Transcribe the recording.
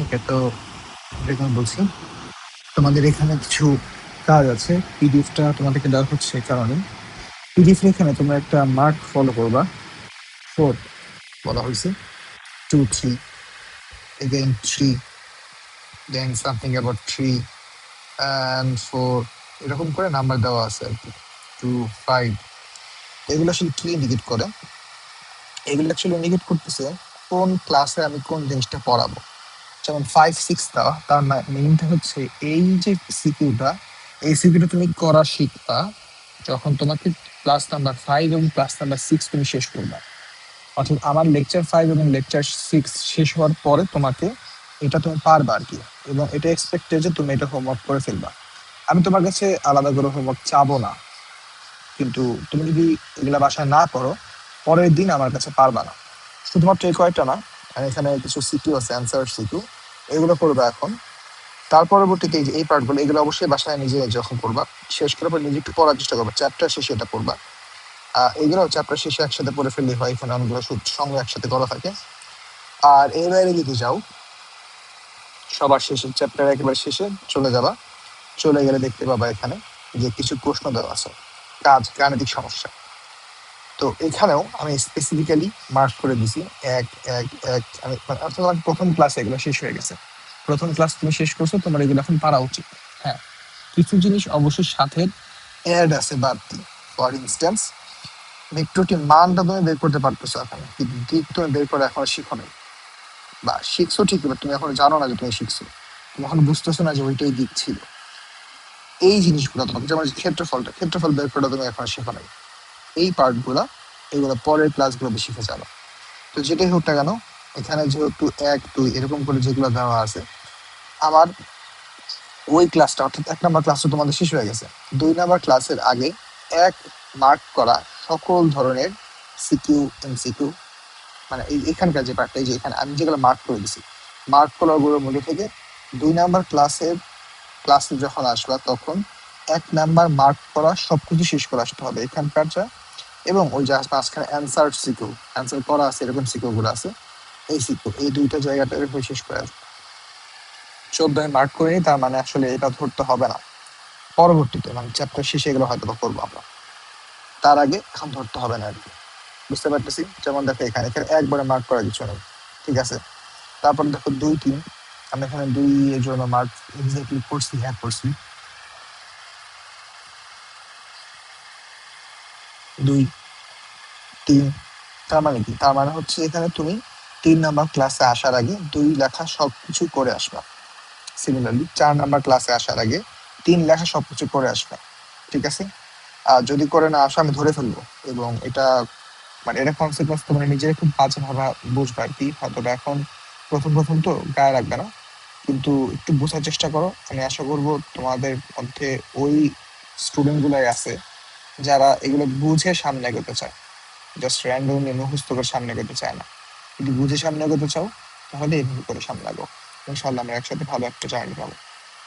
ওকে, তো এরকম বলছি, তোমাদের এখানে কিছু কাজ আছে। পিডিএফটা তোমাদেরকে দেওয়া হচ্ছে এই কারণে। পিডিএফ এখানে তোমরা একটা মার্ক ফলো করবা। 4 বলা হয়েছে, 2 3, again 3, then something about 3 and 4, এরকম করে নাম্বার দেওয়া আছে আর কি। 2 5, এগুলো আসলে কি ইন্ডিকেট করে? এগুলো অ্যাকচুয়ালি ইন্ডিকেট করতেছে কোন ক্লাসে আমি কোন জিনিসটা পড়াবো। যেমন 5 6 দেওয়া, তার মিনিংটা হচ্ছে এই যে সিকিউটা, এই সিকিউটা তুমি করা শিখবা যখন তোমাকে ক্লাস নাম্বার 5 এবং ক্লাস নাম্বার 6 তুমি শেষ করবা। অর্থাৎ আমার লেকচার 5 এবং লেকচার 6 শেষ হওয়ার পরে তোমাকে এটা তুমি পারবা আর কি। এবং এটা এক্সপেক্টেড যে তুমি এটা হোমওয়ার্ক করে ফেলবা। আমি তোমার কাছে আলাদা করে হোমওয়ার্ক চাবো না, কিন্তু তুমি যদি এগুলা বাসায় না করো, পরের দিন আমার কাছে পারবা না। শুধুমাত্র এই কয়টা না, আর এখানে কিছু সিকিউ আছে, অ্যান্সার সিকিউ, এগুলো করবে এখন। তার পরবর্তীতে এই যে এই পার্টগুলো, এগুলো অবশ্যই বাসায় নিজে যখন করবা, শেষ করার পর নিজে একটু পড়ার চেষ্টা করবা, চ্যাপ্টার শেষে এটা পড়বা। এগুলো চ্যাপ্টার শেষে একসাথে পড়ে ফেললে হয়, এখানে অনেকগুলো সঙ্গে একসাথে করা থাকে। আর এর বাইরে যদি যাও, সবার শেষে চ্যাপ্টার একেবারে শেষে চলে যাবা, চলে গেলে দেখতে পাবা এখানে যে কিছু প্রশ্ন দেওয়া আছে, কাজ গাণিতিক সমস্যা। তো এখানেও আমি স্পেসিফিক্যালি মার্ক করে দিছি 1 1 1। আমি অর্থাৎ আমার প্রথম ক্লাসে এগুলো শেষ হয়ে গেছে। প্রথম ক্লাস তুমি শেষ করছো, তোমার এগুলো এখন পারা উচিত। হ্যাঁ, কিছু জিনিস অবশ্যই সাথে অ্যাড আছে বাড়তি। ফর ইনস্ট্যান্স, ভেক্টরটির মানটা তুমি বের করতে পারতেছো এখন, কিন্তু দিক তুমি বের করে এখনো শিখো নাই, বা শিখছো ঠিকই, বাট তুমি এখন জানো না যে তুমি শিখছো, তুমি এখন বুঝতেছো না যে ওইটাই দিক ছিল। এই জিনিসগুলো তোমাকে, যেমন ক্ষেত্রফল বের করে তুমি এখন শেখো নাই। এই পার্টগুলা, এগুলো পরের ক্লাসগুলোতে শিখে যাবে। তো যেটাই হোক না কেন, এখানে যেহেতু 1 2 এরকম করে যেগুলো দেওয়া আছে, আমার ওই ক্লাসটা অর্থাৎ 1 নাম্বার ক্লাসটা তোমাদের শেষ হয়ে গেছে। 2 নাম্বার ক্লাসের আগে 1 মার্ক করা সকল ধরনের সিকিউ এমসিকিউ, মানে এখানকার যে পার্টটা, এই যে এখানে আমি যেগুলো মার্ক করে দিছি, মার্ক করাগুলোর মধ্যে থেকে 2 নাম্বার ক্লাসে যখন আসবা, তখন 1 নাম্বার মার্ক করা সবকিছু শেষ করে আসতে হবে এখানকার যা। এবং ওই যে মাঝখানে অ্যান্সার করা আছে, এরকম সিকিউ গুলো আছে, এই সিকিউ, এই দুইটা জায়গাটা এরকম শেষ করে আসবে। 14 মার্ক করে নিই, তার মানে আসলে এটা ধরতে হবে না। পরবর্তীতে মানে চ্যাপ্টার শেষে এগুলো হয়তো করবো আমরা, তার আগে এখন ধরতে হবে না আর কি। বুঝতে পারতেছি? যেমন দেখো এখানে এখানে একবারে মার্ক করা কিছু নেই, ঠিক আছে। তারপর দেখো 2 3, আমি এখানে 2 এর জন্য মার্ক এক্স্যাক্টলি করছি, হ্যাঁ করছি। 2 3, তার মানে কি? তার মানে হচ্ছে এখানে তুমি 3 নাম্বার ক্লাসে আসার আগে 2 লেখা সবকিছু করে আসবা। সিমিলারলি 4 নাম্বার ক্লাসে আসার আগে 3 লেখা সবকিছু করে আসবা, ঠিক আছে। আর যদি করে না আসো, আমি ধরে ফেলবো। এবং এটা মানে এটা কনসিকুয়েন্স তোমরা নিজেরাই খুব বাজে ভাবে বুঝবে আর কি। হয়তো বা এখন প্রথম প্রথম তো গায়ে রাখবে না, কিন্তু একটু বোঝার চেষ্টা করো। আমি আশা করবো তোমাদের মধ্যে ওই স্টুডেন্ট গুলাই আছে যারা এগুলো বুঝে সামনে এগোতে চায়, জাস্ট র্যান্ডমলি মুখস্থ করে সামনে এগোতে চায় না। যদি বুঝে সামনে এগোতে চাও, তাহলে এইভাবে করে সামনে আগো। ইনশাল্লাহ আমরা একসাথে ভালো একটা জার্নি পাবো।